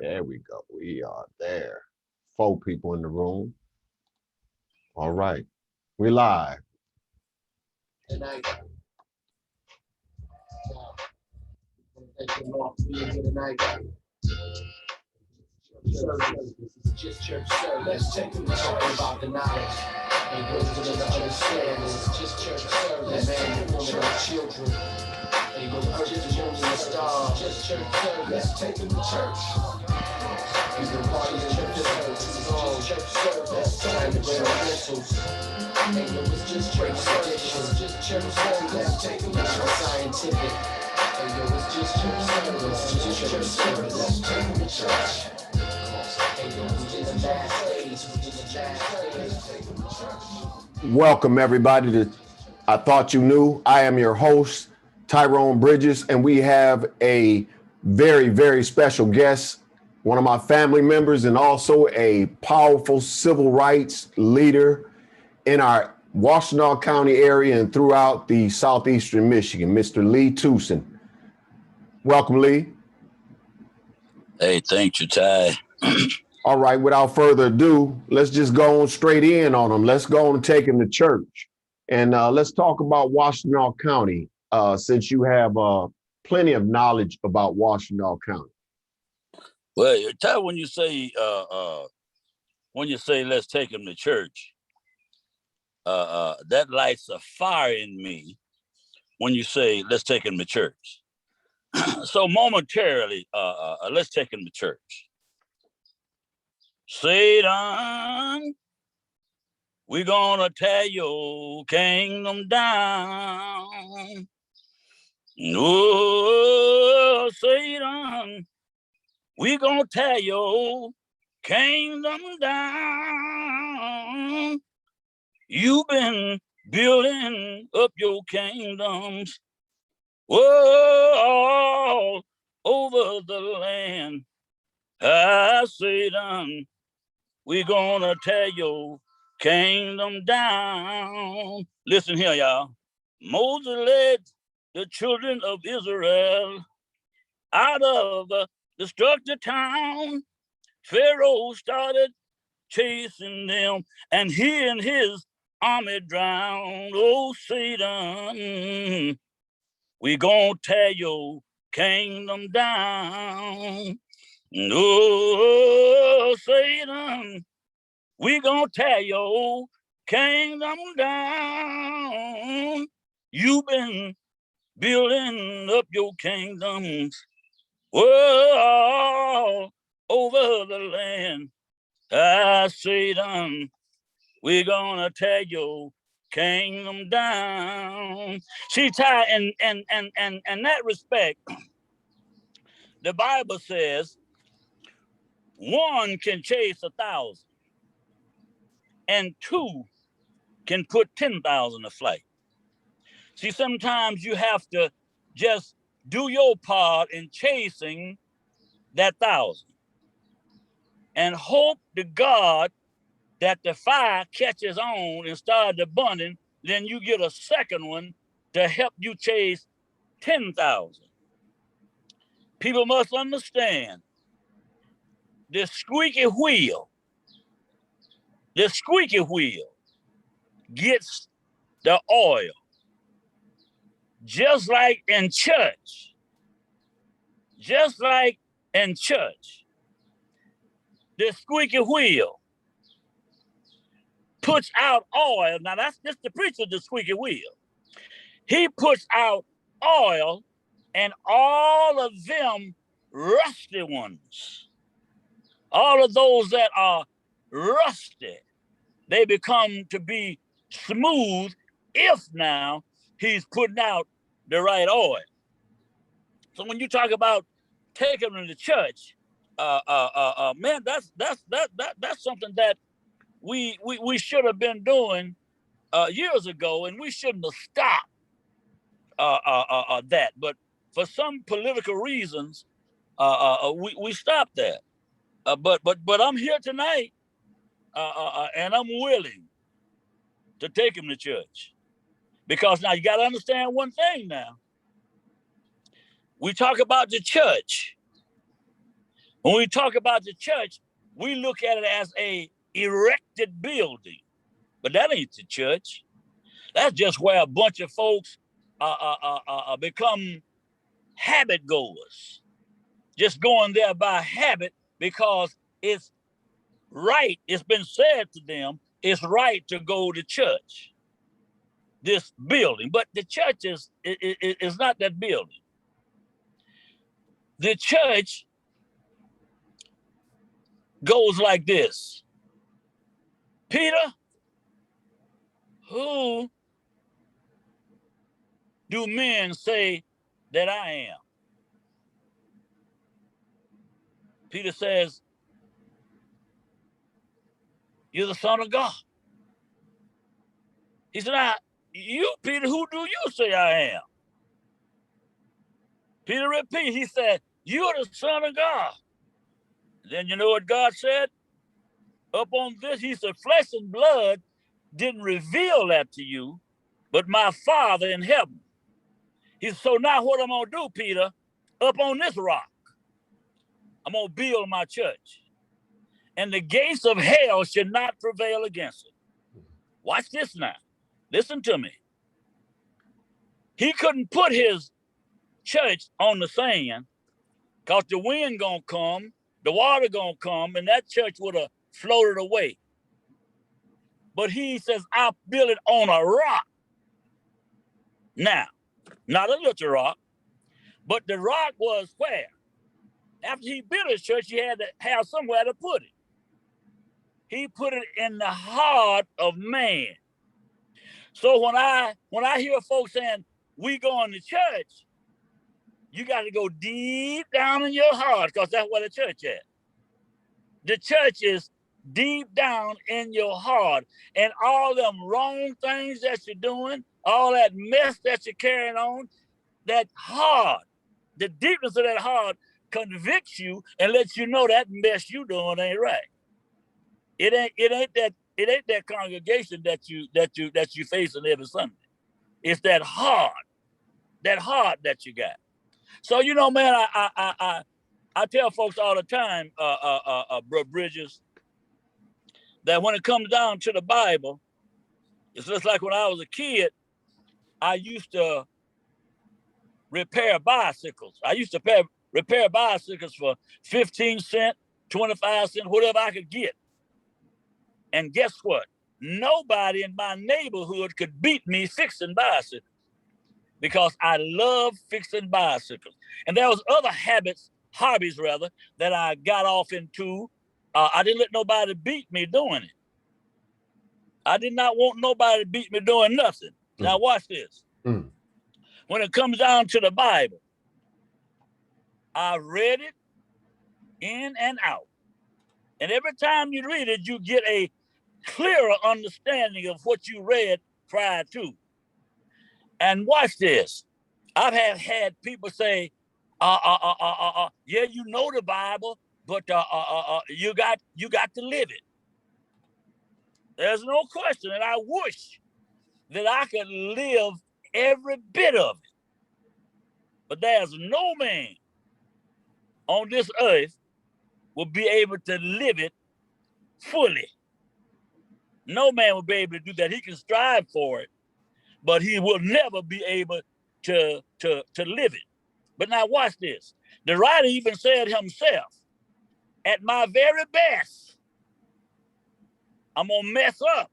There we go. We are there. 4 people in the room. All right. We live. Tonight. Just church service. Let's take them talking about the knowledge and wisdom and the understanding. It's just church service. Man, the woman, our children. And go to just moon and the stars. Just church service. Let's take them to church. He's been partying in church service too long. Church service. Time to bring our rentals. Ain't no, it's just church service. Just church service. Let's take them to church. Scientific. Ain't no, it's just church service. Just church service. Let's take them to church. Welcome everybody to I Thought You Knew. I am your host, Tyrone Bridges, and we have a very, very special guest, one of my family members and also a powerful civil rights leader in our Washtenaw County area and throughout the southeastern Michigan, Mr. Lee Tooson. Welcome, Lee. Hey, thank you, Ty. All right, without further ado, let's just go on straight in on them. Let's go on and take them to church. And let's talk about Washtenaw County, since you have plenty of knowledge about Washtenaw County. Well, Ty, when you say let's take them to church, that lights a fire in me when you say let's take them to church. So momentarily, let's take them to church. Satan, we're gonna tear your kingdom down. No, Satan, we're gonna tear your kingdom down. You've been building up your kingdoms all over the land. Satan, we're gonna tear your kingdom down. Listen here, y'all. Moses led the children of Israel out of the destructive town. Pharaoh started chasing them, and he and his army drowned. Oh, Satan, we gonna tear your kingdom down. No, Satan, we gonna tear your kingdom down. You've been building up your kingdoms all over the land. Satan, we gonna tear your kingdom down. See, Ty, in that respect, the Bible says, one can chase 1,000, and 2 can put 10,000 to flight. See, sometimes you have to just do your part in chasing that 1,000 and hope to God that the fire catches on and starts burning, then you get a second one to help you chase 10,000. People must understand the squeaky wheel gets the oil. Just like in church, the squeaky wheel puts out oil. Now that's just the preacher, the squeaky wheel. He puts out oil, and all of them rusty ones, all of those that are rusty, they become to be smooth if now he's putting out the right oil. So when you talk about taking them to church, man, that's something that we should have been doing years ago, and we shouldn't have stopped that. But for some political reasons, we stopped that. But I'm here tonight, and I'm willing to take him to church, because now you got to understand one thing. Now, We talk about the church. When we talk about the church, we look at it as a erected building, but that ain't the church. That's just where a bunch of folks become habit goers, just going there by habit because it's right. It's been said to them, it's right to go to church, this building. But the church is not that building. The church goes like this. Peter, who do men say that I am? Peter says, you're the Son of God. He said, you, Peter, who do you say I am? Peter repeated, he said, you're the Son of God. Then you know what God said? Up on this, he said, flesh and blood didn't reveal that to you, but my Father in heaven. He said, so now what I'm going to do, Peter, up on this rock, I'm going to build my church. And the gates of hell should not prevail against it. Watch this now. Listen to me. He couldn't put his church on the sand because the wind going to come, the water going to come, and that church would have floated away. But he says, I'll build it on a rock. Now, not a little rock, but the rock was where? After he built his church, he had to have somewhere to put it. He put it in the heart of man. So when I hear folks saying, we going to church, you got to go deep down in your heart because that's where the church is. The church is deep down in your heart. And all them wrong things that you're doing, all that mess that you're carrying on, that heart, the deepness of that heart convicts you and lets you know that mess you doing ain't right. It ain't that congregation that you facing every Sunday. It's that heart that you got. So you know, man, I tell folks all the time, Bro Bridges, that when it comes down to the Bible, it's just like when I was a kid, I used to repair bicycles. I used to repair bicycles for 15 cents, 25 cents, whatever I could get. And guess what? Nobody in my neighborhood could beat me fixing bicycles because I love fixing bicycles. And there was other hobbies rather, that I got off into. I didn't let nobody beat me doing it. I did not want nobody to beat me doing nothing. Now watch this. When it comes down to the Bible, I read it in and out. And every time you read it, you get a clearer understanding of what you read prior to. And watch this. I've had people say, yeah, you know the Bible, but you got to live it. There's no question, and I wish that I could live every bit of it. But there's no man on this earth will be able to live it fully. No man will be able to do that. He can strive for it, but he will never be able to live it. But now watch this. The writer even said himself, at my very best, I'm going to mess up.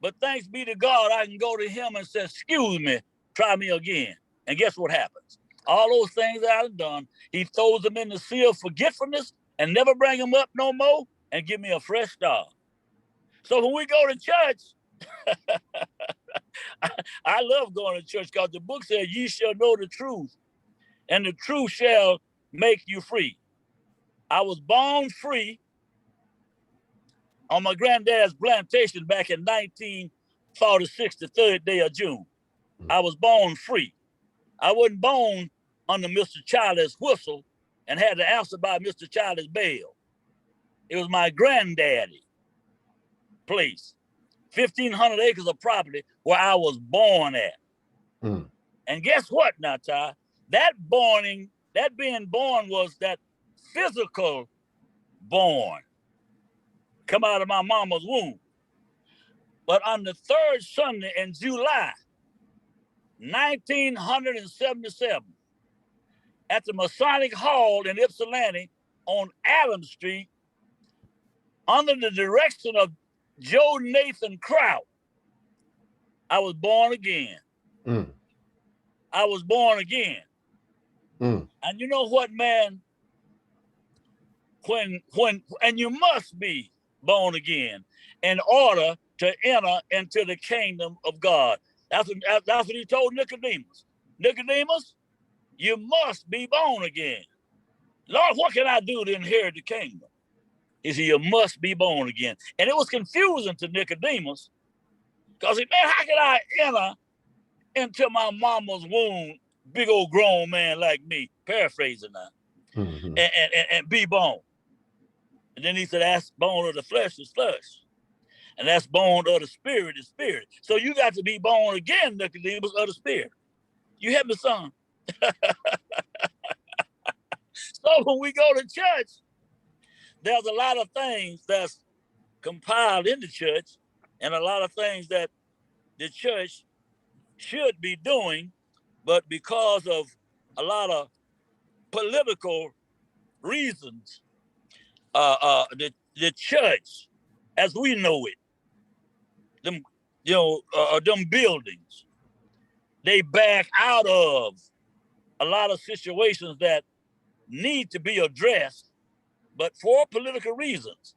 But thanks be to God, I can go to him and say, excuse me, try me again. And guess what happens? All those things that I've done, he throws them in the sea of forgetfulness and never bring them up no more and give me a fresh start. So when we go to church, I love going to church because the book says, ye shall know the truth, and the truth shall make you free. I was born free on my granddad's plantation back in 1946, the 3rd day of June. I was born free. I wasn't born under Mr. Charlie's whistle and had to answer by Mr. Charlie's bell. It was my granddaddy place, 1,500 acres of property where I was born at. And guess what now, Ty? that being born was that physical born, come out of my mama's womb. But on the third Sunday in July, 1977, at the Masonic Hall in Ypsilanti on Adams Street, under the direction of Joe Nathan Kraut, I was born again. Mm. I was born again. Mm. And you know what, man? And you must be born again in order to enter into the kingdom of God. That's what he told Nicodemus. Nicodemus, you must be born again. Lord, what can I do to inherit the kingdom? He said, you must be born again. And it was confusing to Nicodemus because he, man, how can I enter into my mama's womb, big old grown man like me, paraphrasing now, Mm-hmm. and be born? And then he said, that's bone of the flesh is flesh. And that's bone of the spirit is spirit. So you got to be born again, Nicodemus, of the spirit. You hear me, son? So when we go to church, there's a lot of things that's compiled in the church and a lot of things that the church should be doing, but because of a lot of political reasons, the church, as we know it, them buildings, they back out of a lot of situations that need to be addressed, but for political reasons,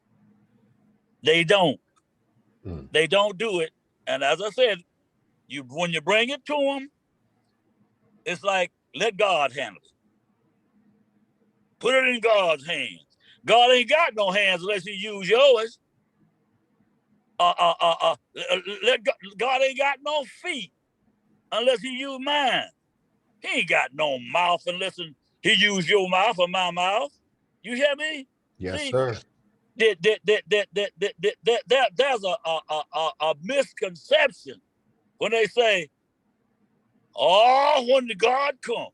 they don't. Mm. They don't do it. And as I said, when you bring it to them, it's like, let God handle it. Put it in God's hands. God ain't got no hands unless he use yours. God ain't got no feet unless he use mine. He ain't got no mouth unless he use your mouth or my mouth. You hear me? Yes, See, sir. there's a misconception when they say, oh, when the God comes.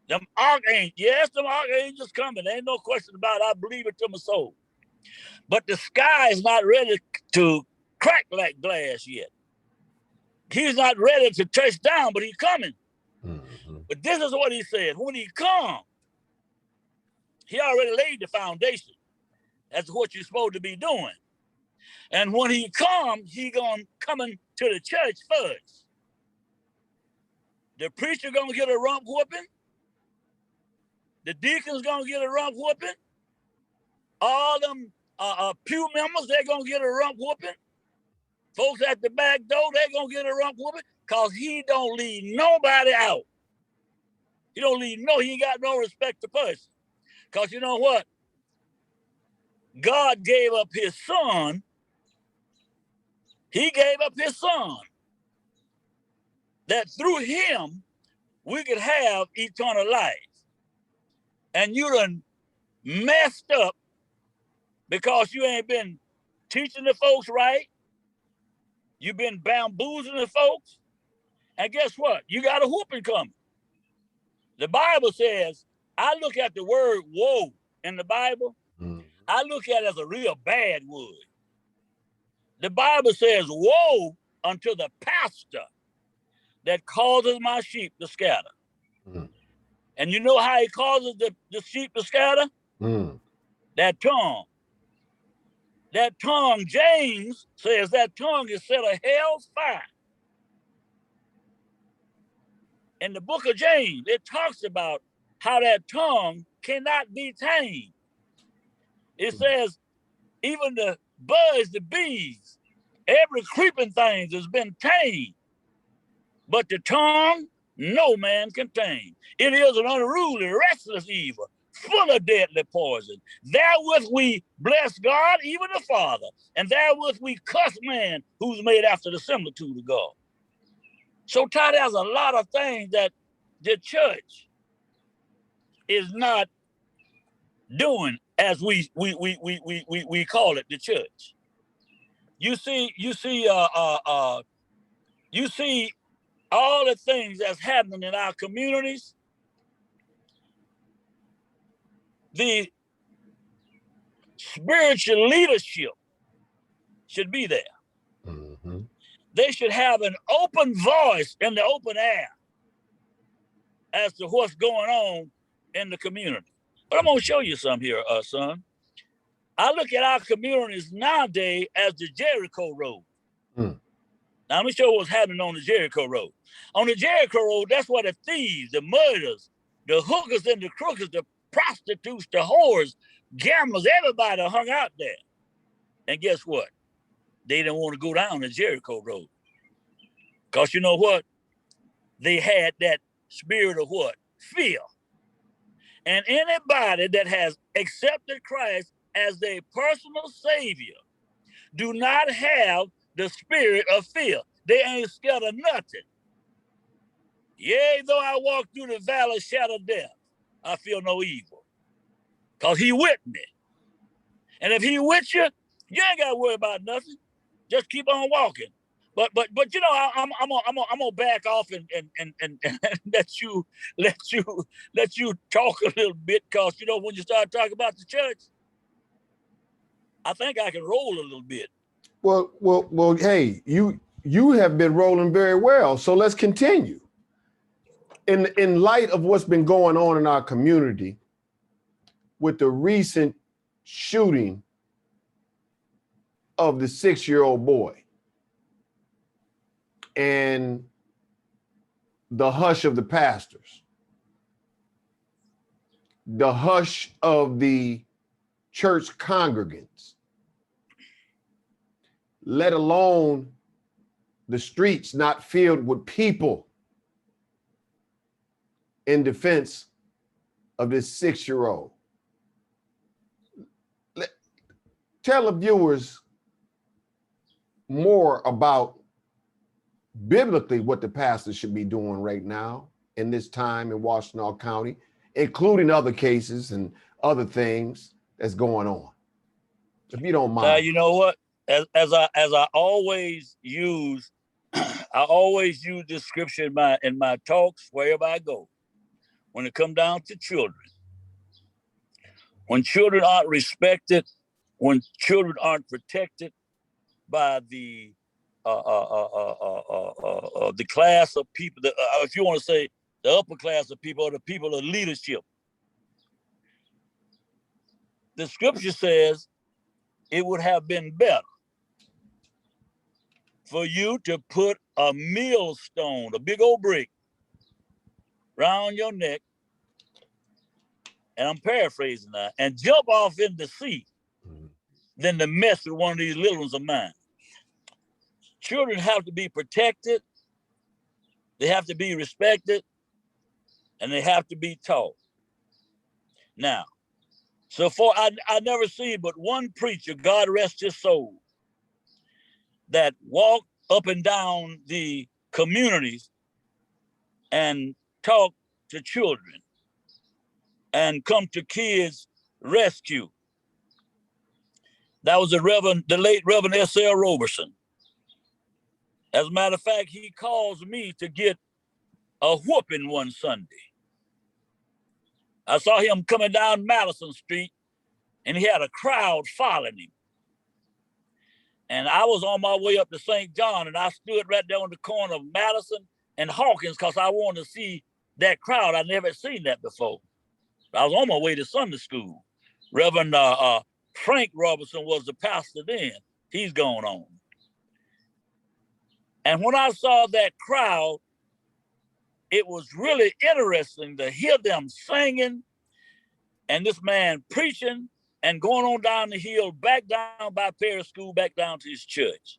Them archangels, yes, them archangels coming. There ain't no question about it. I believe it to my soul. But the sky is not ready to crack like glass yet. He's not ready to touch down, but he's coming. Mm-hmm. But this is what he said. When he comes, he already laid the foundation. That's what you're supposed to be doing. And when he comes, he gonna coming to the church first. The preacher gonna get a rump whooping. The deacon's gonna get a rump whooping. All them pew members, they're gonna get a rump whooping. Folks at the back door, they're gonna get a rump whooping because he don't leave nobody out. He ain't got no respect to person. Because you know what? God gave up his son. He gave up his son. That through him, we could have eternal life. And you done messed up because you ain't been teaching the folks right. You've been bamboozling the folks. And guess what? You got a whooping coming. The Bible says, I look at the word woe in the Bible. Mm-hmm. I look at it as a real bad word. The Bible says, woe unto the pastor that causes my sheep to scatter. Mm. And you know how he causes the sheep to scatter? Mm. That tongue. That tongue, James says that tongue is set of hell's fire. In the book of James, it talks about how that tongue cannot be tamed. It says, even the birds, the bees, every creeping thing has been tamed. But the tongue, no man can tame. It is an unruly, restless evil, full of deadly poison. Therewith we bless God, even the Father, and therewith we cuss man who's made after the similitude of God. So, Todd, there's a lot of things that the church is not doing as we call it the church. You see all the things that's happening in our communities, the spiritual leadership should be there. Mm-hmm. They should have an open voice in the open air as to what's going on in the community. But I'm going to show you something here, son. I look at our communities nowadays as the Jericho Road. Mm. Now, let me show you what's happening on the Jericho Road. On the Jericho Road, that's where the thieves, the murderers, the hookers and the crookers, the prostitutes, the whores, gamblers, everybody hung out there. And guess what? They didn't want to go down the Jericho Road. Because you know what? They had that spirit of what? Fear. And anybody that has accepted Christ as their personal savior do not have the spirit of fear. They ain't scared of nothing. Yea, though I walk through the valley of shadow of death, I feel no evil. Because he with me. And if he with you, you ain't got to worry about nothing. Just keep on walking. But you know, I'm gonna back off and let you talk a little bit, because you know, when you start talking about the church, I think I can roll a little bit. Well. Hey, you have been rolling very well. So let's continue. In light of what's been going on in our community with the recent shooting of the 6-year-old boy and the hush of the pastors, the hush of the church congregants, let alone the streets not filled with people in defense of this 6-year-old. Tell the viewers more about biblically what the pastors should be doing right now in this time in Washtenaw County, including other cases and other things that's going on. If you don't mind. You know what? As I always use, I always use this scripture in my talks wherever I go. When it comes down to children, when children aren't respected, when children aren't protected by the class of people, if you want to say the upper class of people, or the people of leadership, the scripture says it would have been better for you to put a millstone, a big old brick, round your neck, and I'm paraphrasing that, and jump off in the sea than to mess with one of these little ones of mine. Children have to be protected, they have to be respected, and they have to be taught. Now, so far, I never seen but one preacher, God rest his soul, that walked up and down the communities and talked to children and come to kids' rescue. That was the late Reverend S.L. Roberson. As a matter of fact, he calls me to get a whooping one Sunday. I saw him coming down Madison Street, and he had a crowd following him. And I was on my way up to St. John, and I stood right there on the corner of Madison and Hawkins because I wanted to see that crowd. I never seen that before. I was on my way to Sunday school. Reverend Frank Robertson was the pastor then. He's gone on. And when I saw that crowd, it was really interesting to hear them singing and this man preaching and going on down the hill, back down by Paris School, back down to his church.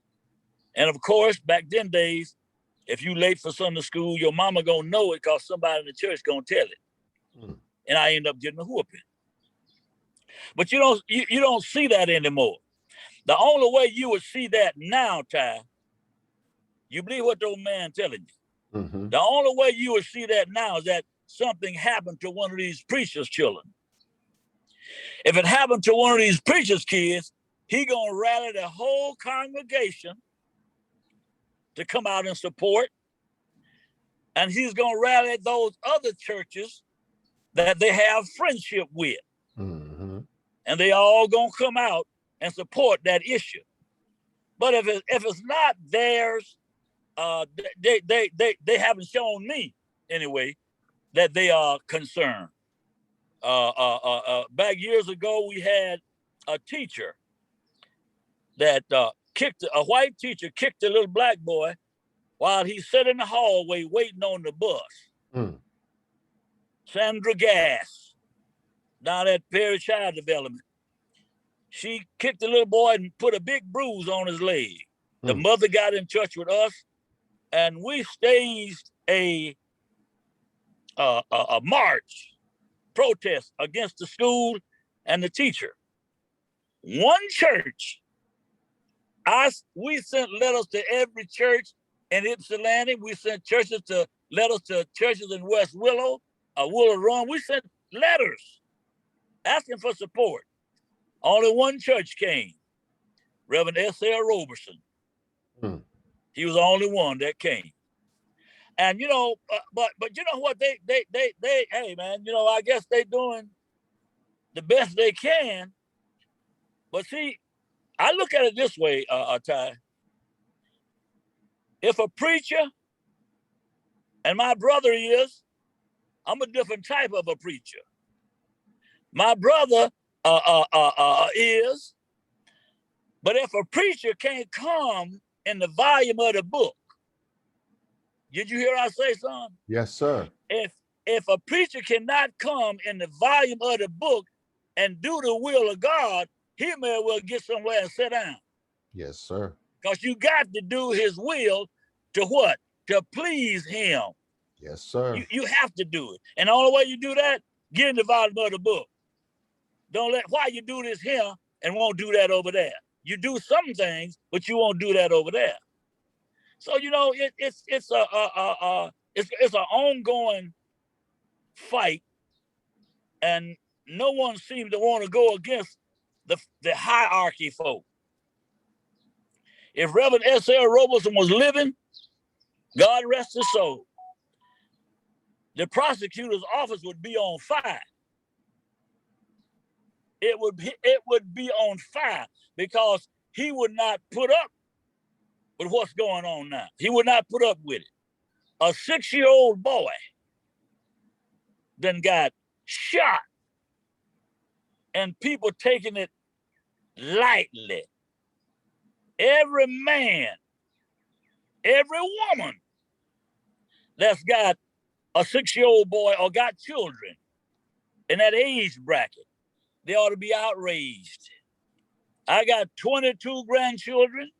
And of course, back then days, if you late for Sunday school, your mama gonna know it because somebody in the church gonna tell it. Mm. And I end up getting a whooping. But you don't see that anymore. The only way you would see that now, Ty, you believe what the old man telling you. Mm-hmm. The only way you would see that now is that something happened to one of these preachers' children. If it happened to one of these preachers' kids, he gonna rally the whole congregation to come out and support. and he's going to rally those other churches that they have friendship with. Mm-hmm. And they all going to come out and support that issue. But if it's not theirs, they haven't shown me anyway that they are concerned. Back years ago, we had a teacher that a white teacher kicked a little black boy while he sat in the hallway waiting on the bus. Mm. Sandra Gass, down at Perry Child Development. She kicked the little boy and put a big bruise on his leg. The mother got in touch with us, and we staged a march protest against the school and the teacher. One church, we sent letters to every church in Ypsilanti. We sent letters to churches in West Willow, Willow Run. We sent letters asking for support. Only one church came, Reverend S.L. Roberson. He was the only one that came. And, you know, but you know what, they, hey, man, you know, I guess they doing the best they can. But see, I look at it this way, Ty. If a preacher, and my brother is, I'm a different type of a preacher. My brother is, but if a preacher can't come in the volume of the book, did you hear I say something? Yes, sir. If a preacher cannot come in the volume of the book and do the will of God, he may well get somewhere and sit down. Yes, sir. Because you got to do his will to what? To please him. Yes, sir. You have to do it. And the only way you do that, get in the volume of the book. Don't let, why you do this here and won't do that over there. You do some things, but you won't do that over there. So, you know, it's an ongoing fight, and no one seems to want to go against the hierarchy folk. If Reverend S.L. Roberson was living, God rest his soul, the prosecutor's office would be on fire. It would be on fire because he would not put up with what's going on now. He would not put up with it. A 6-year-old boy then got shot, and people taking it lightly. Every man, every woman that's got a 6-year-old boy or got children in that age bracket, they ought to be outraged. I got 22 grandchildren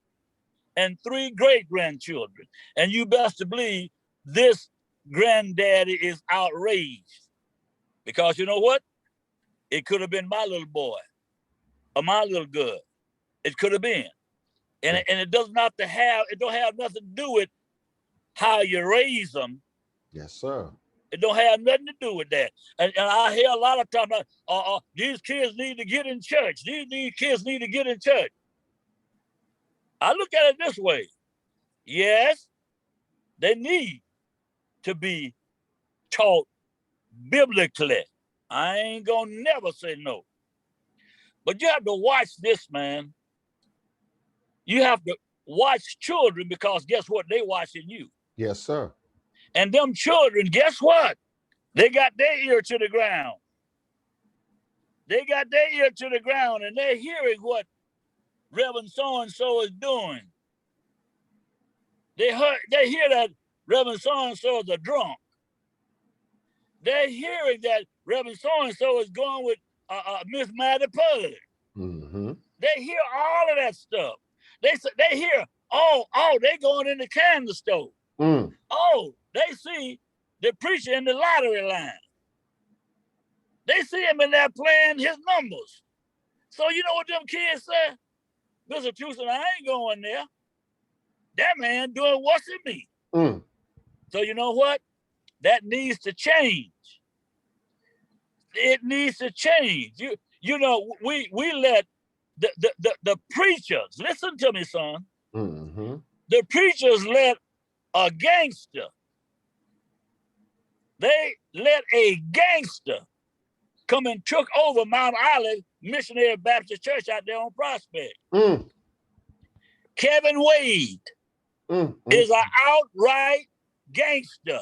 and 3 great-grandchildren. And you best to believe this granddaddy is outraged. Because you know what? It could have been my little boy or my little girl. It could have been. And it don't have nothing to do with how you raise them. Yes, sir. It don't have nothing to do with that. And I hear a lot of times, these kids need to get in church. These kids need to get in church. I look at it this way. Yes, they need to be taught biblically. I ain't gonna never say no. But you have to watch this, man. You have to watch children because guess what? They watching you. Yes, sir. And them children, guess what? They got their ear to the ground. They got their ear to the ground and they're hearing what Reverend so-and-so is doing. They hear that Reverend so-and-so is a drunk. They're hearing that Reverend so-and-so is going with Miss Maddie Pudge. Mm-hmm. They hear all of that stuff. They hear, they going in the candle store. Mm. Oh, they see the preacher in the lottery line. They see him in there playing his numbers. So you know what them kids say? Mr. Tooson, I ain't going there. That man doing what's in me. Mm. So you know what? That needs to change. It needs to change. You know, we let the preachers, listen to me, son. Mm-hmm. The preachers let a gangster They let a gangster come and took over Mount Olive Missionary Baptist Church out there on Prospect. Kevin Wade is an outright gangster.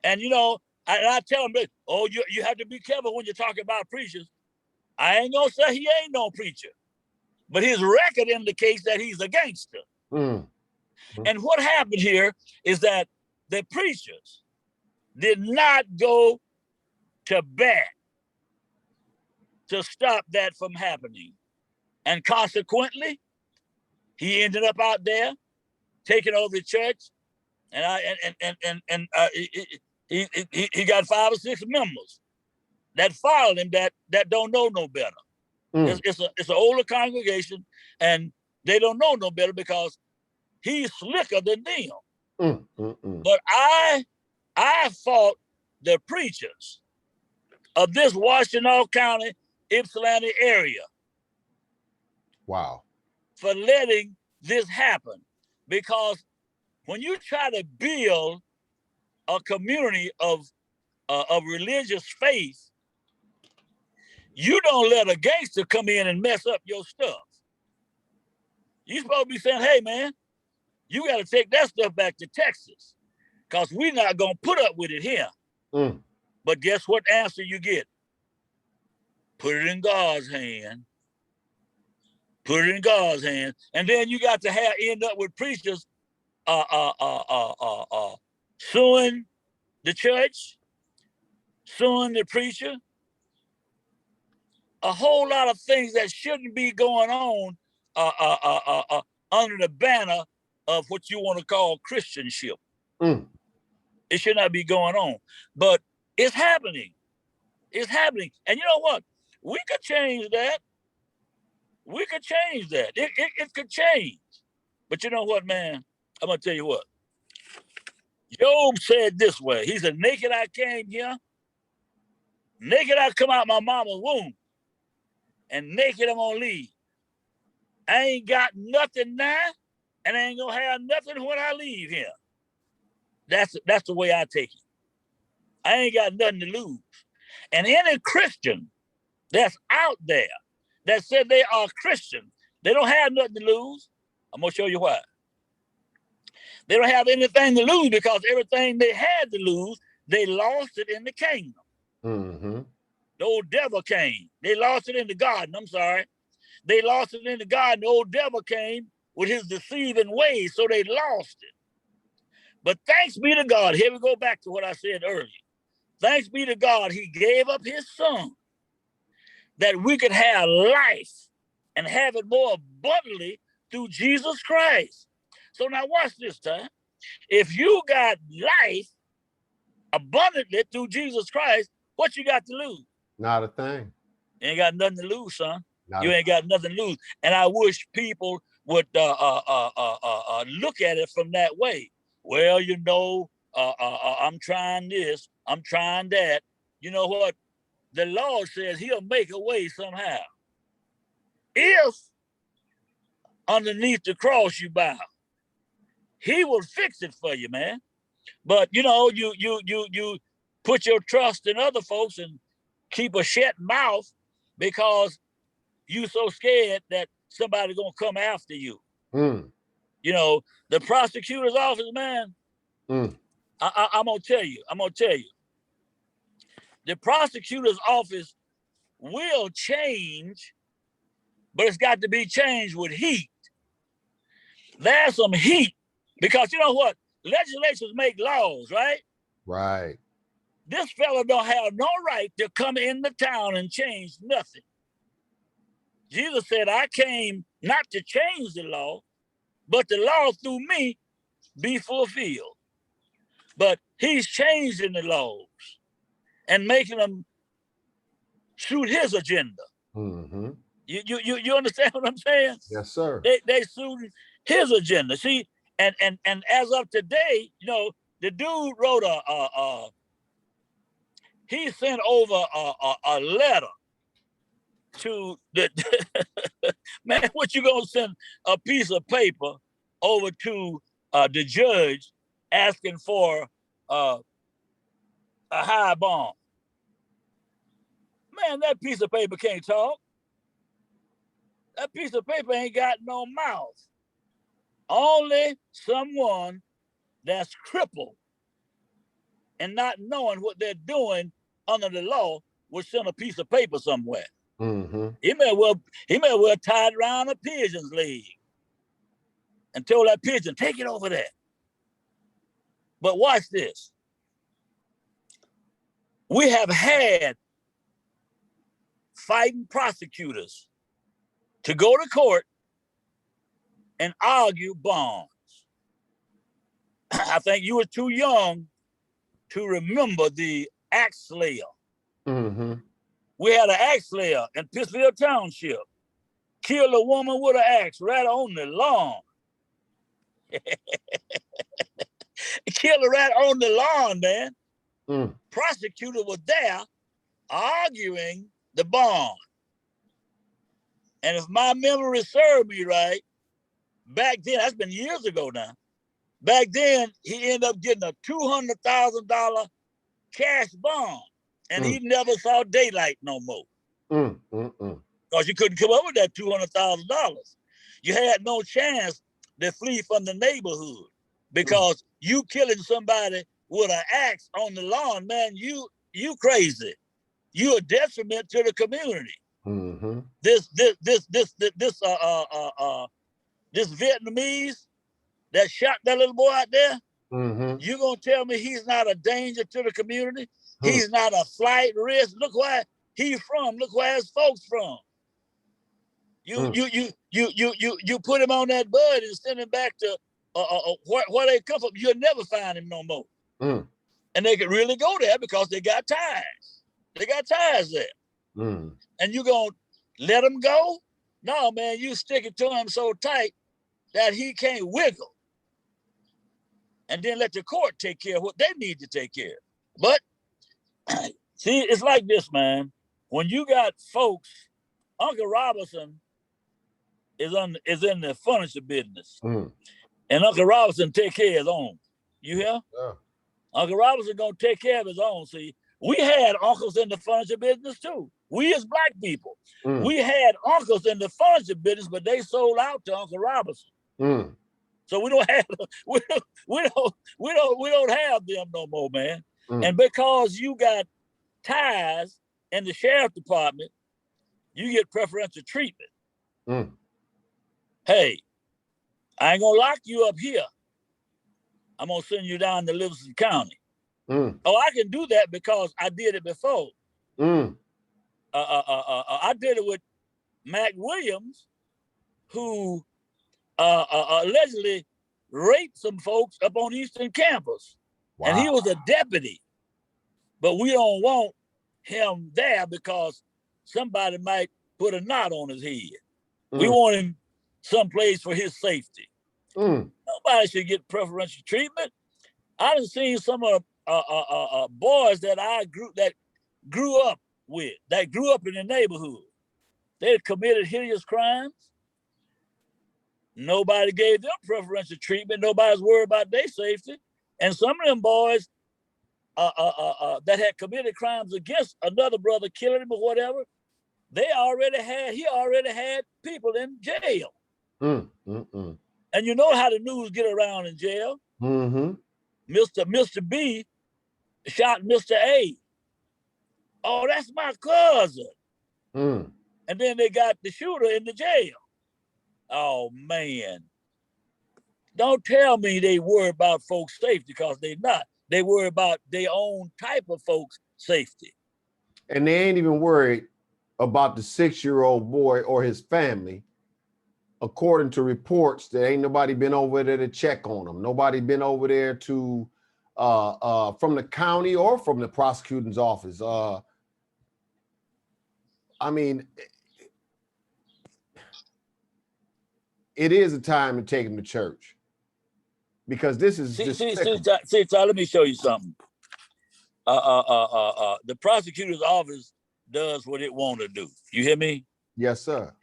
And, you know, I tell him, oh, you have to be careful when you're talking about preachers. I ain't going to say he ain't no preacher, but his record indicates that he's a gangster. And what happened here is that the preachers did not go to bat to stop that from happening. And consequently, he ended up out there taking over the church, and he got 5 or 6 members that followed him that don't know no better. It's an older congregation, and they don't know no better because he's slicker than them. But I fought the preachers of this Washtenaw County, Ypsilanti area. Wow. For letting this happen. Because when you try to build a community of religious faith, you don't let a gangster come in and mess up your stuff. You're supposed to be saying, hey, man, you got to take that stuff back to Texas because we're not going to put up with it here. But guess what answer you get? Put it in God's hand. Put it in God's hand. And then you got to end up with preachers suing the church, suing the preacher. A whole lot of things that shouldn't be going on under the banner of what you want to call Christianship. It should not be going on. But it's happening. It's happening. And you know what? We could change that. We could change that. It could change. But you know what, man? I'm going to tell you what. Job said this way. He said, naked I came here. Naked I come out my mama's womb. And naked I'm going to leave. I ain't got nothing now. And I ain't going to have nothing when I leave here. That's the way I take it. I ain't got nothing to lose. And any Christian that's out there that said they are Christian, they don't have nothing to lose. I'm going to show you why. They don't have anything to lose because everything they had to lose, they lost it in the kingdom. The old devil came. They lost it in the garden. I'm sorry. They lost it in the garden. The old devil came with his deceiving ways, so they lost it. But thanks be to God. Here we go back to what I said earlier. Thanks be to God, he gave up his son that we could have life and have it more abundantly through Jesus Christ. So now watch this time. If you got life abundantly through Jesus Christ, what you got to lose? Not a thing. You ain't got nothing to lose, son. You ain't got nothing to lose. And I wish people would look at it from that way. Well, you know, I'm trying this, I'm trying that. You know what? The Lord says he'll make a way somehow. If underneath the cross you bow, he will fix it for you, man. But you know, you put your trust in other folks and keep a shut mouth because you so scared that somebody's gonna come after you. You know, the prosecutor's office, man. I'm gonna tell you. The prosecutor's office will change, but it's got to be changed with heat. There's some heat because you know what? Legislatures make laws, right? Right. This fella don't have no right to come into town and change nothing. Jesus said, I came not to change the law, but the law through me be fulfilled. But he's changing the laws and making them suit his agenda. You understand what I'm saying? Yes, sir. They suit his agenda. See, and as of today, you know, the dude wrote he sent over a letter to the man. What you gonna send a piece of paper over to the judge asking for a high bond. Man, that piece of paper can't talk. That piece of paper ain't got no mouth. Only someone that's crippled and not knowing what they're doing under the law will send a piece of paper somewhere. Mm-hmm. He may well tie it around a pigeon's leg and tell that pigeon, take it over there. But watch this. We have had fighting prosecutors to go to court and argue bonds. I think you were too young to remember the axe slayer. Mm-hmm. We had an axe slayer in Pittsfield Township. Killed a woman with an axe right on the lawn. Killed her right on the lawn, man. Mm. Prosecutor was there arguing the bond. And if my memory served me right, back then, that's been years ago now, back then, he ended up getting a $200,000 cash bond. And he never saw daylight no more. Because you couldn't come up with that $200,000. You had no chance to flee from the neighborhood because you killing somebody with an axe on the lawn, man, you crazy. You a detriment to the community. Mm-hmm. This Vietnamese that shot that little boy out there, you gonna tell me he's not a danger to the community? He's not a flight risk. Look where he's from. Look where his folks from. You put him on that bud and send him back to where they come from. You'll never find him no more. And they could really go there because they got ties. They got ties there. And you gonna let him go? No, man, you stick it to him so tight that he can't wiggle. And then let the court take care of what they need to take care of. But see, it's like this, man. When you got folks, Uncle Robinson is in the furniture business. And Uncle Robinson take care of his own. You hear? Yeah. Uncle Robinson gonna take care of his own. See, we had uncles in the furniture business too. We as black people, we had uncles in the furniture business, but they sold out to Uncle Robinson. So we don't have we don't have them no more, man. And because you got ties in the sheriff department, you get preferential treatment. Hey, I ain't gonna lock you up here. I'm gonna send you down to Livingston County. Oh, I can do that because I did it before. I did it with Mac Williams, who allegedly raped some folks up on Eastern Campus. Wow. And he was a deputy. But we don't want him there because somebody might put a knot on his head. We want him someplace for his safety. Nobody should get preferential treatment. I done seen some of boys that grew up with, that grew up in the neighborhood. They had committed hideous crimes. Nobody gave them preferential treatment. Nobody's worried about their safety. And some of them boys that had committed crimes against another brother, killing him or whatever, he already had people in jail. And you know how the news get around in jail. Mr. B shot Mr. A. Oh, that's my cousin. And then they got the shooter in the jail. Oh, man. Don't tell me they worry about folks' safety because they're not. They worry about their own type of folks' safety. And they ain't even worried about the 6-year-old boy or his family. According to reports, there ain't nobody been over there to check on them. Nobody been over there to, from the county or from the prosecutor's office. I mean, it is a time to take him to church because this is see, let me show you something. The prosecutor's office does what it want to do. You hear me? Yes, sir.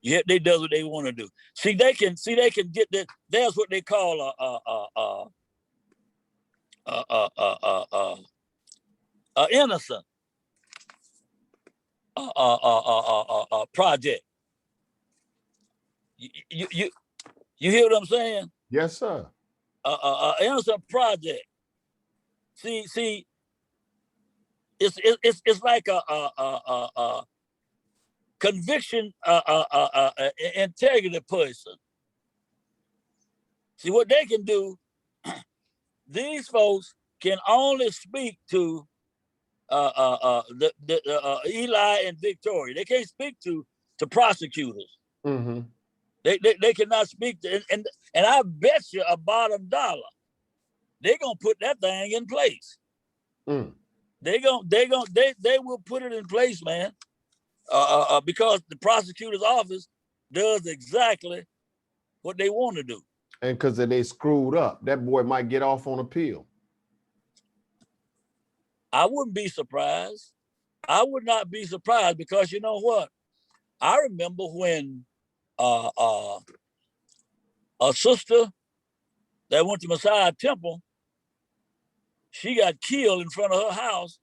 Yeah, they does what they want to do. See, they can get that. There's what they call innocent project. You hear what I'm saying? Yes, sir. Innocent project. See, it's like a conviction integrity person. See what they can do. These folks can only speak to Eli and Victoria. They can't speak to prosecutors. Mm-hmm. They cannot speak to, and I bet you a bottom dollar they're gonna put that thing in place. Mm. They will put it in place, man. Because the prosecutor's office does exactly what they want to do. And because they screwed up, that boy might get off on appeal. I wouldn't be surprised. I would not be surprised, because you know what? I remember when a sister that went to Messiah Temple, she got killed in front of her house,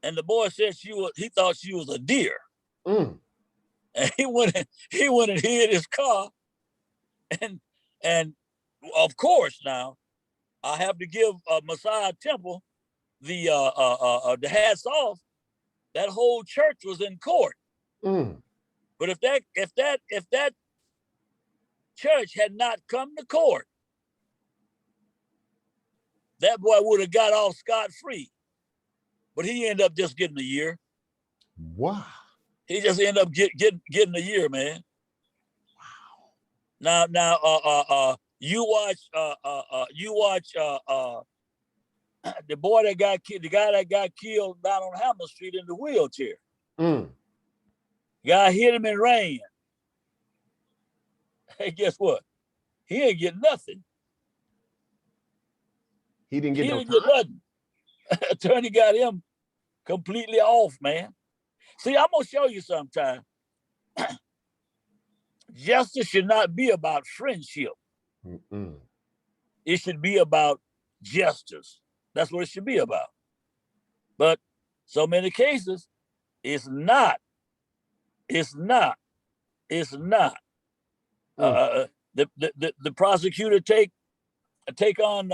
and the boy said he thought she was a deer. Mm. And he went and hid his car, and of course now I have to give Messiah Temple the hats off. That whole church was in court. Mm. But if that church had not come to court, that boy would have got off scot-free. But he ended up just getting a year. Wow. He just ended up getting a year, man. Wow. Now, you watch the boy that got killed, the guy that got killed down on Hammer Street in the wheelchair. Mm. Guy hit him and ran. Hey, guess what? He ain't get nothing. He didn't get nothing. Attorney got him completely off, man. See, I'm gonna show you sometime. Justice should not be about friendship. Mm-mm. It should be about justice. That's what it should be about. But so many cases, it's not. The prosecutor take on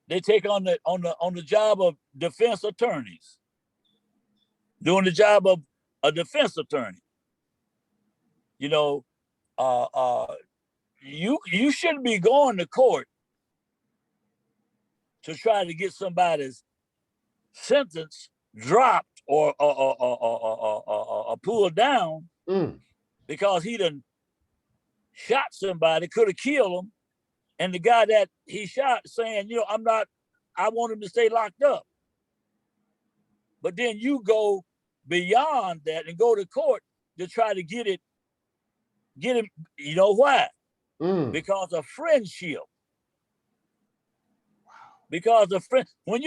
they take on the job of defense attorneys, doing the job of a defense attorney. You know, you shouldn't be going to court to try to get somebody's sentence dropped or pulled down because he done shot somebody, could have killed him, and the guy that he shot saying, you know, I want him to stay locked up. But then you go beyond that and go to court to try to get him, you know why? Because of friendship. Because of when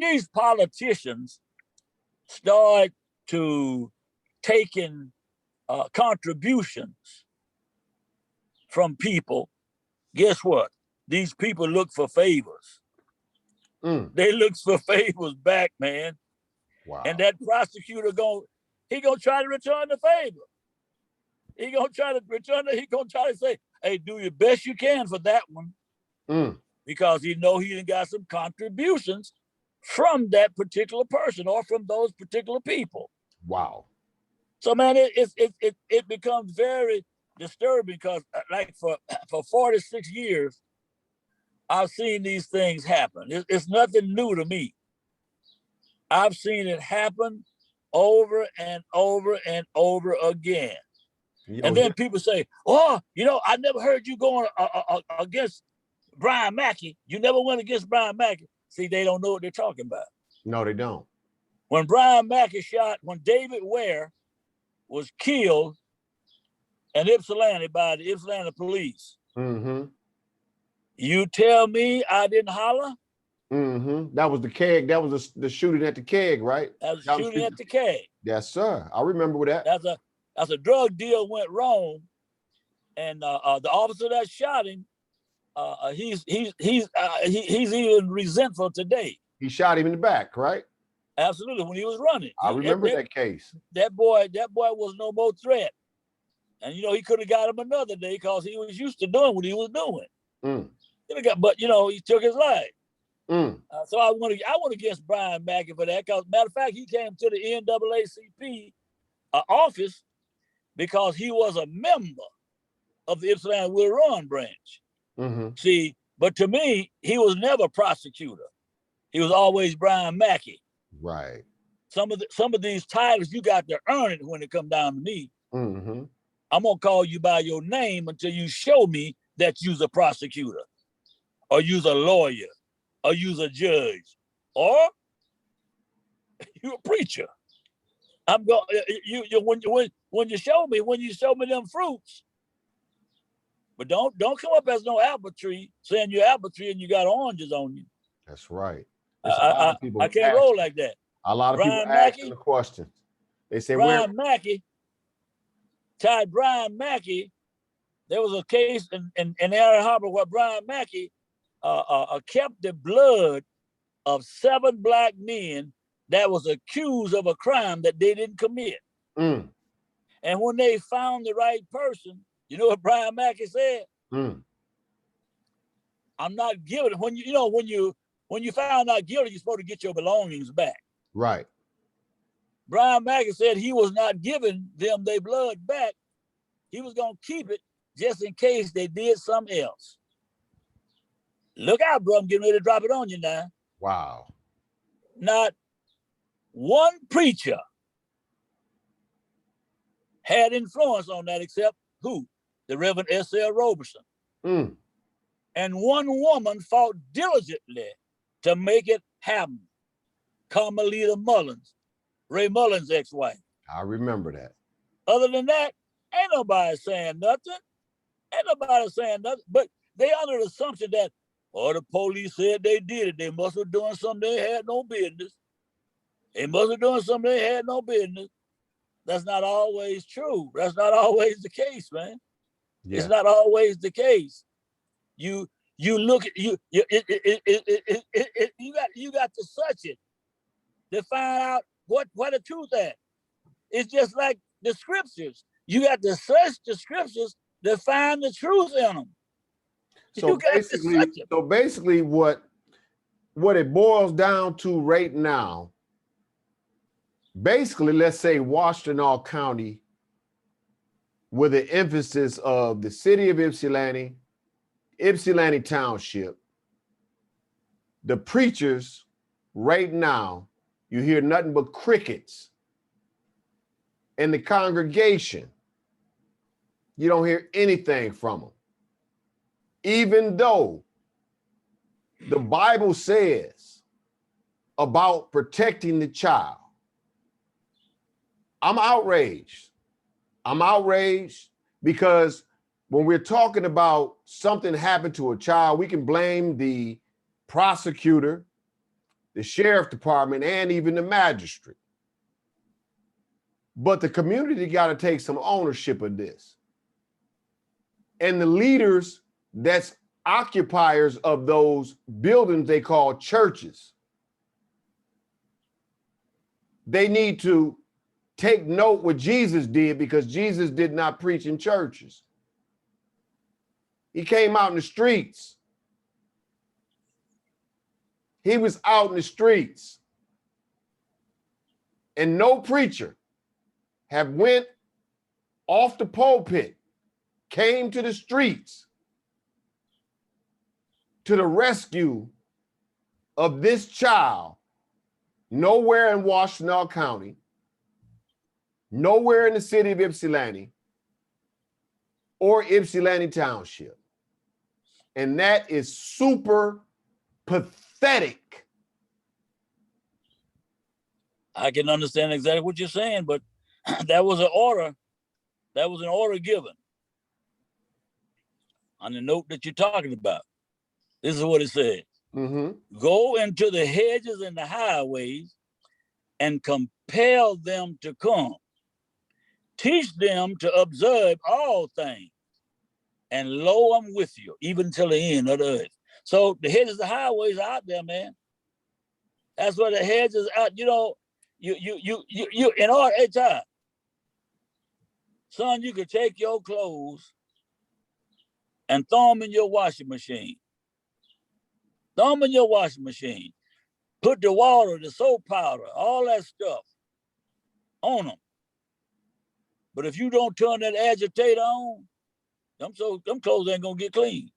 these politicians start to taking contributions from people, guess what? These people look for favors. They look for favors back, man. Wow. And that prosecutor gonna try to return the favor. He gonna try to say, hey, do your best you can for that one. Because he know he done got some contributions from that particular person or from those particular people. Wow. So man, it becomes very disturbing, because like for 46 years, I've seen these things happen. It's nothing new to me. I've seen it happen over and over and over again. And then people say, oh, you know, I never heard you going against Brian Mackey. You never went against Brian Mackey. See, they don't know what they're talking about. No, they don't. When David Ware was killed in Ypsilanti by the Ypsilanti police, you tell me I didn't holler? That was the keg. That was the shooting at the keg, right? That was shooting at the keg. Yes, sir. I remember that. That's a drug deal went wrong, and the officer that shot him he's even resentful today. He shot him in the back, right? Absolutely, when he was running. I remember that case. That boy was no more threat. And he could have got him another day because he was used to doing what he was doing. But he took his life. So I went against Brian Mackey for that. Because matter of fact, he came to the NAACP office because he was a member of the Ypsilanti Will Run branch. See, but to me, he was never prosecutor. He was always Brian Mackey. Right. Some of these titles you got to earn it when it come down to me. I'm gonna call you by your name until you show me that you's a prosecutor, or you's a lawyer, or you's a judge, or you a preacher. I'm going. When you show me them fruits, but don't come up as no apple tree saying you're apple tree and you got oranges on you. That's right. I can't roll like that. A lot of Brian people Mackey, asking the question. They say, Brian Mackey. There was a case in Ann Harbor where Brian Mackey kept the blood of 7 black men that was accused of a crime that they didn't commit. And when they found the right person, you know what Brian Mackey said? I'm not giving it. When you found out guilty, you're supposed to get your belongings back. Right. Brian Mackey said he was not giving them their blood back. He was going to keep it just in case they did something else. Look out, bro. I'm getting ready to drop it on you now. Wow. Not one preacher had influence on that except who? The Reverend S.L. Roberson. And one woman fought diligently to make it happen. Carmelita Mullins, Ray Mullins' ex-wife. I remember that. Other than that, ain't nobody saying nothing. But they under the assumption that, the police said they did it. They must have done something they had no business. That's not always true. That's not always the case, man. Yeah. It's not always the case. You look at you got to search it to find out what the truth is. It's just like the scriptures. You got to search the scriptures to find the truth in them. So basically, what it boils down to right now, basically, let's say Washtenaw County, with the emphasis of the city of Ypsilanti, Ypsilanti Township, the preachers right now, you hear nothing but crickets. In the congregation, you don't hear anything from them. Even though the Bible says about protecting the child. I'm outraged. Because when we're talking about something happened to a child, we can blame the prosecutor, the sheriff department, and even the magistrate. But the community got to take some ownership of this. And the leaders that's occupiers of those buildings they call churches, they need to take note what Jesus did, because Jesus did not preach in churches. He came out in the streets. He was out in the streets. And no preacher have went off the pulpit, came to the streets to the rescue of this child. Nowhere in Washtenaw County, nowhere in the city of Ypsilanti or Ypsilanti Township. And that is super pathetic. I can understand exactly what you're saying, but that was an order. That was an order given on the note that you're talking about. This is what it said. Go into the hedges and the highways and compel them to come. Teach them to observe all things. and lo, I'm with you, even till the end of the earth. So the hedges, the highways are out there, man. That's where the hedges out. You know, you in all time, son, you could take your clothes and throw them in your washing machine. Throw them in your washing machine. Put the water, the soap powder, all that stuff on them. But if you don't turn that agitator on, them clothes ain't gonna get clean.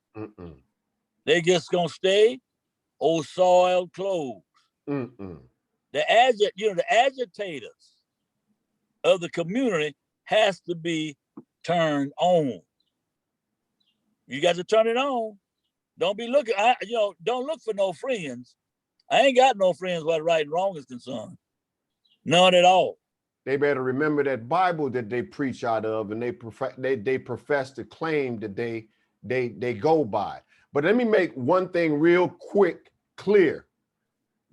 They just gonna stay old soiled clothes. The agitators of the community has to be turned on. You got to turn it on. Don't be looking. Don't look for no friends. I ain't got no friends where right and wrong is concerned. None at all. They better remember that Bible that they preach out of, and they profess to claim that they go by. But let me make one thing real quick clear,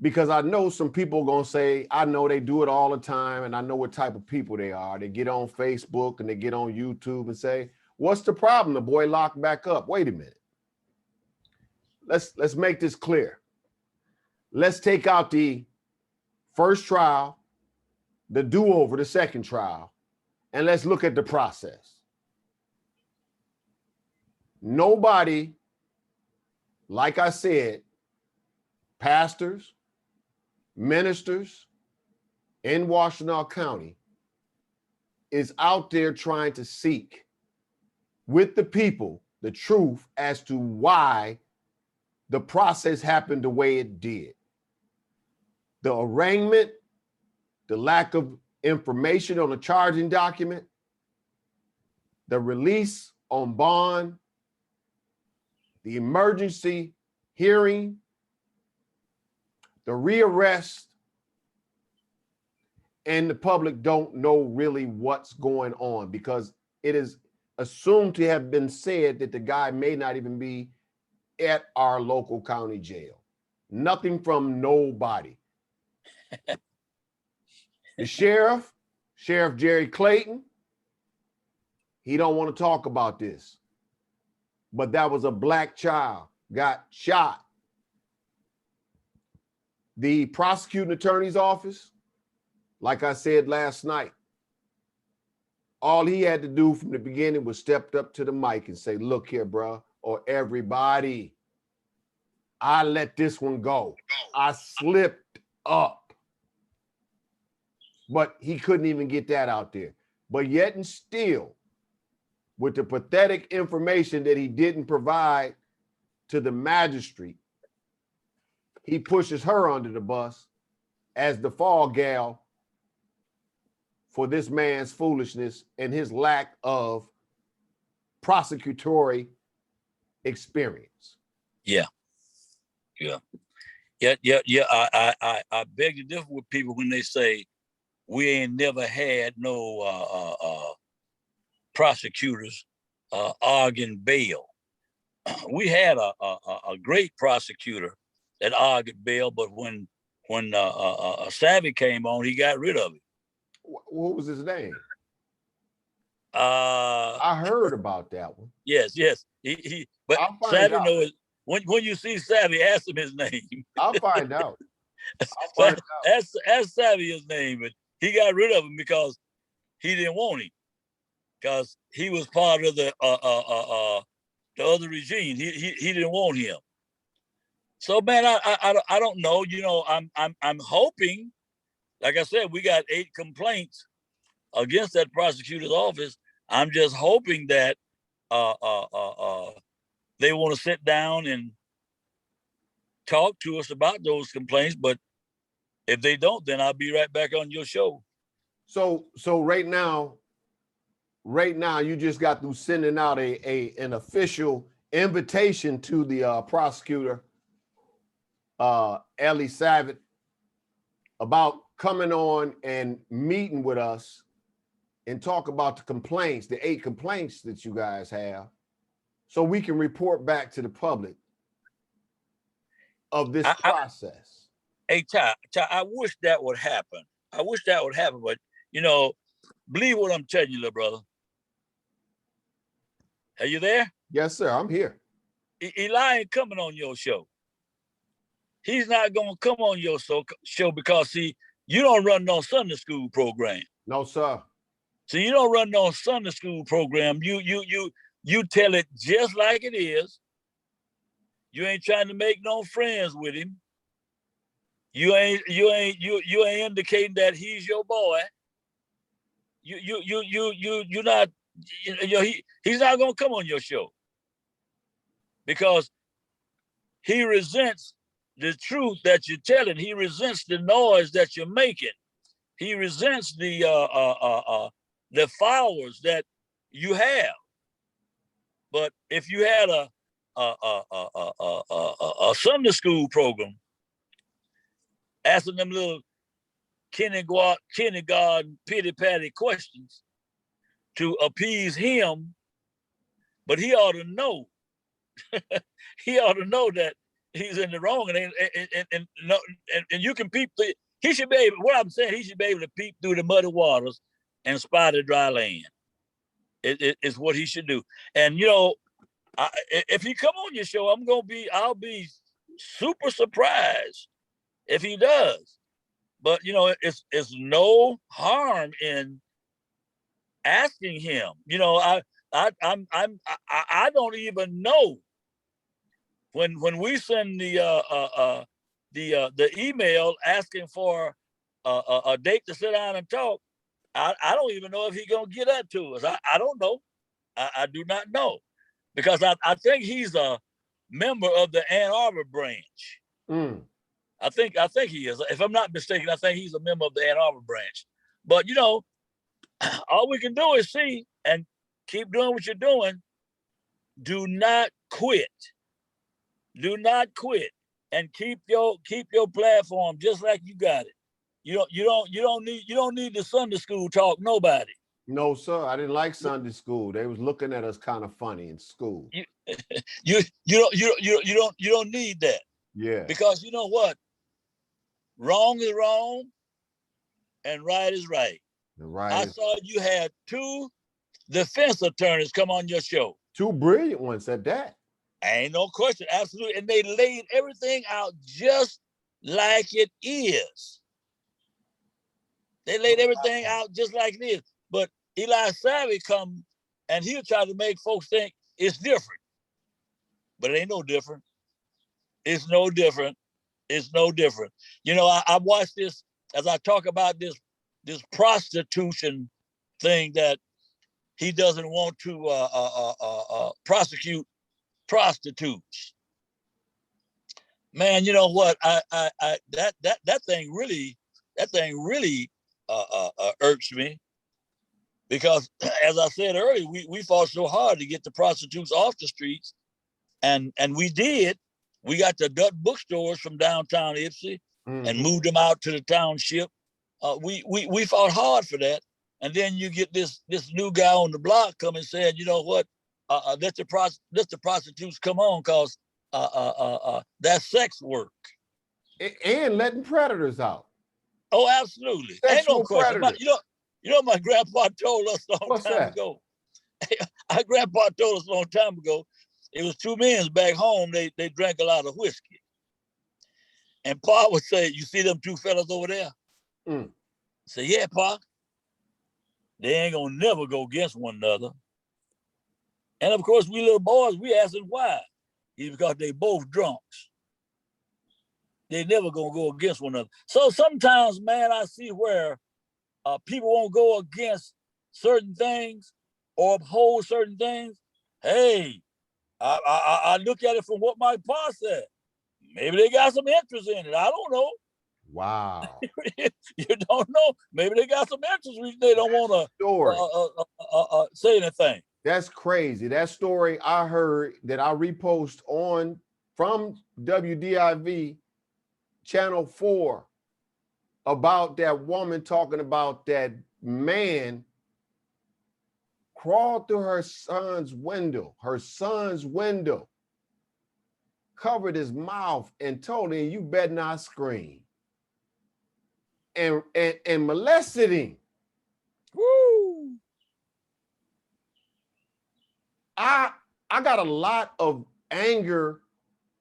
because I know some people are gonna say, I know they do it all the time, and I know what type of people they are. They get on Facebook and they get on YouTube and say, "What's the problem? The boy locked back up." Wait a minute. Let's make this clear. Let's take out the first trial, the do-over, the second trial, and let's look at the process. Nobody, like I said, pastors, ministers in Washtenaw County is out there trying to seek with the people the truth as to why the process happened the way it did. The arraignment, the lack of information on the charging document, the release on bond, the emergency hearing, the rearrest, and the public don't know really what's going on, because it is assumed to have been said that the guy may not even be at our local county jail. Nothing from nobody. The Sheriff Jerry Clayton, he don't want to talk about this, but that was a black child got shot. The prosecuting attorney's office, like I said last night, all he had to do from the beginning was step up to the mic and say, "Look here, bro, or everybody, I let this one go. I slipped up." But he couldn't even get that out there. But yet and still, with the pathetic information that he didn't provide to the magistrate, he pushes her under the bus as the fall gal for this man's foolishness and his lack of prosecutory experience. Yeah. I beg to differ with people when they say we ain't never had no prosecutors arguing bail. We had a great prosecutor that argued bail, but when Savvy came on, he got rid of it. What was his name? I I heard about that one. Yes. But Savvy knows. When you see Savvy, ask him his name. I'll find out. Ask Savvy his name, but he got rid of him because he didn't want him, because he was part of the other regime. He didn't want him. So man, I don't know. You know, I'm hoping. Like I said, we got 8 complaints against that prosecutor's office. I'm just hoping that they want to sit down and talk to us about those complaints. But if they don't, then I'll be right back on your show. So right now, you just got through sending out an official invitation to the prosecutor, Ellie Savitt, about coming on and meeting with us and talk about the complaints, the 8 complaints that you guys have, so we can report back to the public of this process. Hey, Ty, I wish that would happen. But, you know, believe what I'm telling you, little brother. Are you there? Yes, sir. I'm here. Eli ain't coming on your show. He's not going to come on your show because, see, you don't run no Sunday school program. No, sir. So you don't run no Sunday school program. You tell it just like it is. You ain't trying to make no friends with him. You ain't indicating that he's your boy. You're not. He's not gonna come on your show because he resents the truth that you're telling. He resents the noise that you're making. He resents the followers that you have. But if you had a Sunday school program, asking them little kindergarten pity-patty questions to appease him, but he ought to know. He ought to know that he's in the wrong, and you can peep through. He should be able. What I'm saying, he should be able to peep through the muddy waters and spy the dry land. It's what he should do. And if he come on your show, I'll be super surprised if he does. But it's no harm in asking him. I don't even know when we send the email asking for a date to sit down and talk. I don't even know if he's gonna get that to us. I don't know. I do not know, because I think he's a member of the Ann Arbor branch. I think he is. If I'm not mistaken, I think he's a member of the Ann Arbor branch. But all we can do is see and keep doing what you're doing. Do not quit. Do not quit, and keep your platform just like you got it. You don't need the Sunday school talk. Nobody. No, sir. I didn't like Sunday school. They was looking at us kind of funny in school. You don't need that. Yeah. Because you know what? Wrong is wrong, and right is right. I saw you had 2 defense attorneys come on your show. 2 brilliant ones at that. Ain't no question, absolutely. And they laid everything out just like it is. They laid everything out just like it is. But Eli Savvy come and he'll try to make folks think it's different. But it ain't no different. It's no different. It's no different. I watched this as I talk about this prostitution thing, that he doesn't want to prosecute prostitutes. Man, you know what? That thing really irks me, because as I said earlier, we fought so hard to get the prostitutes off the streets, and we did. We got the adult bookstores from downtown Ypsi and moved them out to the township. We fought hard for that, and then you get this new guy on the block coming saying, you know what? Let the prostitutes come on, because that's sex work. And letting predators out. Oh, absolutely. Ain't no question. My grandpa told us a long time ago. Our grandpa told us a long time ago, it was 2 men back home, they drank a lot of whiskey. And Pa would say, you see them 2 fellas over there? Say, yeah, Pa. They ain't gonna never go against one another. And of course, we little boys, we asking why. It's because they both drunks. They never gonna go against one another. So sometimes, man, I see where people won't go against certain things or uphold certain things. Hey, I look at it from what my pa said. Maybe they got some interest in it. I don't know. Wow. You don't know. Maybe they got some interest which they don't want to say anything. That's crazy. That story I heard that I repost from WDIV Channel 4 about that woman talking about that man crawled through her son's window, covered his mouth and told him, you better not scream. And molested him. Woo! I got a lot of anger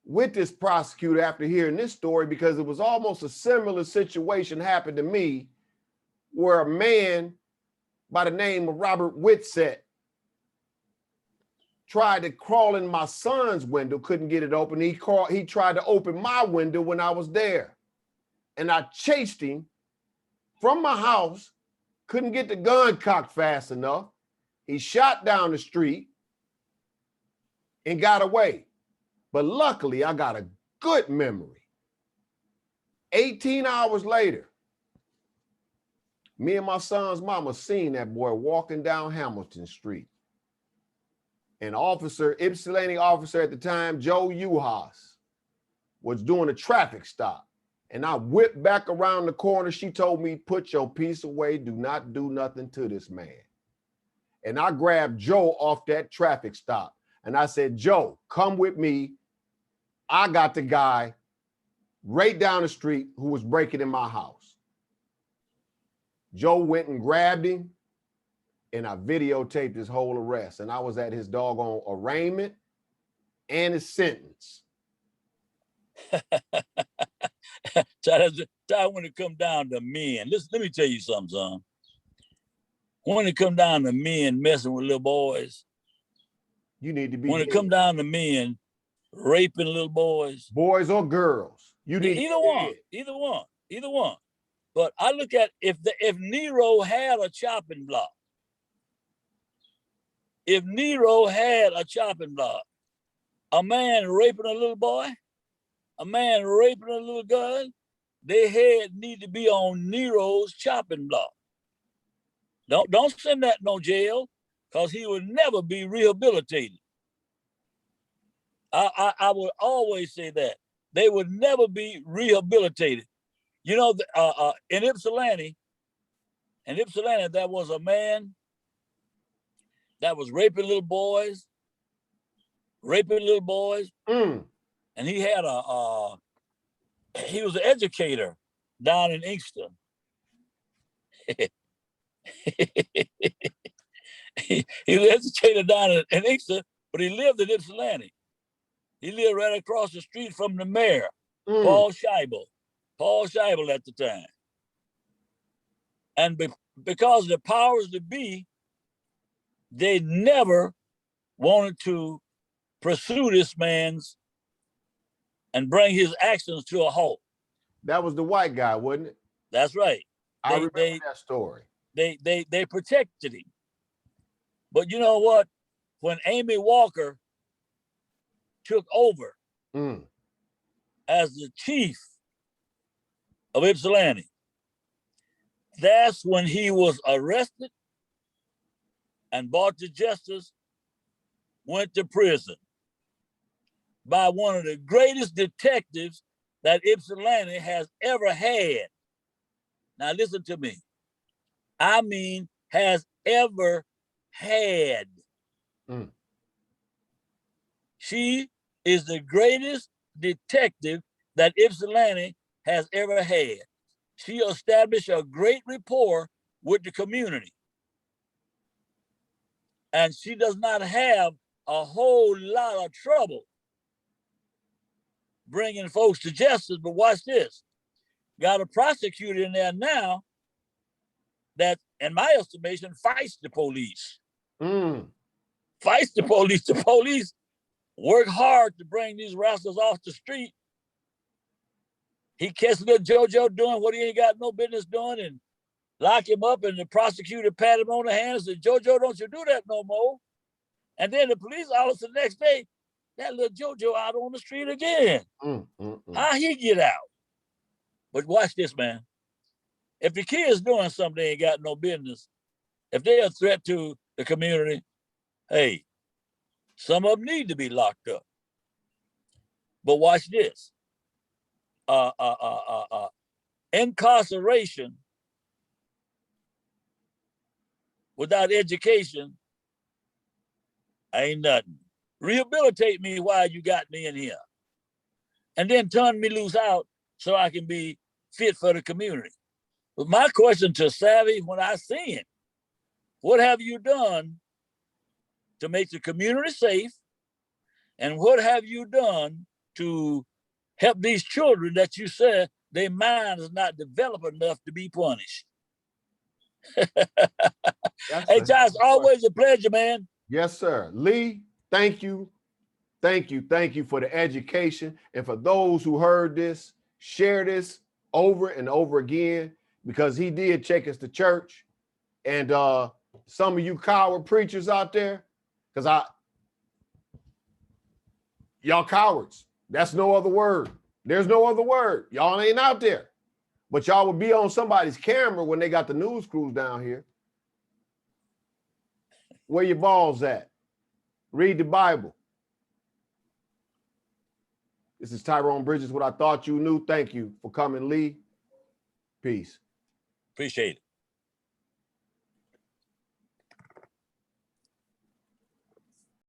with this prosecutor after hearing this story, because it was almost a similar situation happened to me, where a man by the name of Robert Whitsett tried to crawl in my son's window, couldn't get it open. He tried to open my window when I was there. And I chased him from my house, couldn't get the gun cocked fast enough. He shot down the street and got away. But luckily, I got a good memory. 18 hours later, me and my son's mama seen that boy walking down Hamilton Street. An officer, Ypsilanti officer at the time, Joe Uhas, was doing a traffic stop. And I whipped back around the corner. She told me, put your piece away. Do not do nothing to this man. And I grabbed Joe off that traffic stop. And I said, Joe, come with me. I got the guy right down the street who was breaking in my house. Joe went and grabbed him, and I videotaped his whole arrest. And I was at his doggone arraignment and his sentence. When it come down to men, let me tell you something, son. When it come down to men messing with little boys, you need to be. When it come down to men raping little boys, boys or girls, you need either one. But I look at if Nero had a chopping block, a man raping a little boy, a man raping a little girl, their head need to be on Nero's chopping block. Don't send that no jail, because he will never be rehabilitated. I would always say that. They would never be rehabilitated. You know, in Ypsilanti, there was a man that was raping little boys. And he had he was an educator down in Inkster. he was an educator down in Inkster, but he lived in Ypsilanti. He lived right across the street from the mayor, Paul Scheibel at the time. And because the powers that be, they never wanted to pursue this man's and bring his actions to a halt. That was the white guy, wasn't it? That's right. I remember that story. They protected him. But you know what? When Amy Walker took over as the chief of Ypsilanti, that's when he was arrested and brought to justice, went to prison by one of the greatest detectives that Ypsilanti has ever had. Now listen to me. I mean, has ever had. She is the greatest detective that Ypsilanti has ever had. She established a great rapport with the community. And she does not have a whole lot of trouble bringing folks to justice. But watch this. Got a prosecutor in there now that, in my estimation, fights the police. Fights the police. The police work hard to bring these rascals off the street. He catches little JoJo doing what he ain't got no business doing and lock him up, and the prosecutor pat him on the hand and said, JoJo, don't you do that no more. And then the police officer the next day, that little JoJo out on the street again. How he get out? But watch this, man. If the kid's doing something they ain't got no business, if they're a threat to the community, hey, some of them need to be locked up. But watch this. Incarceration without education ain't nothing. Rehabilitate me while you got me in here. And then turn me loose out so I can be fit for the community. But my question to Savvy, when I see him, what have you done to make the community safe? And what have you done to help these children that you said their mind is not developed enough to be punished? Hey, Ty, it's always a pleasure, man. Yes, sir. Lee, thank you. Thank you. Thank you for the education. And for those who heard this, share this over and over again, because he did check us to church. And some of you coward preachers out there, because y'all cowards. That's no other word. There's no other word. Y'all ain't out there. But y'all would be on somebody's camera when they got the news crews down here. Where your balls at? Read the Bible. This is Tyrone Bridges, What I Thought You Knew. Thank you for coming, Lee. Peace. Appreciate it.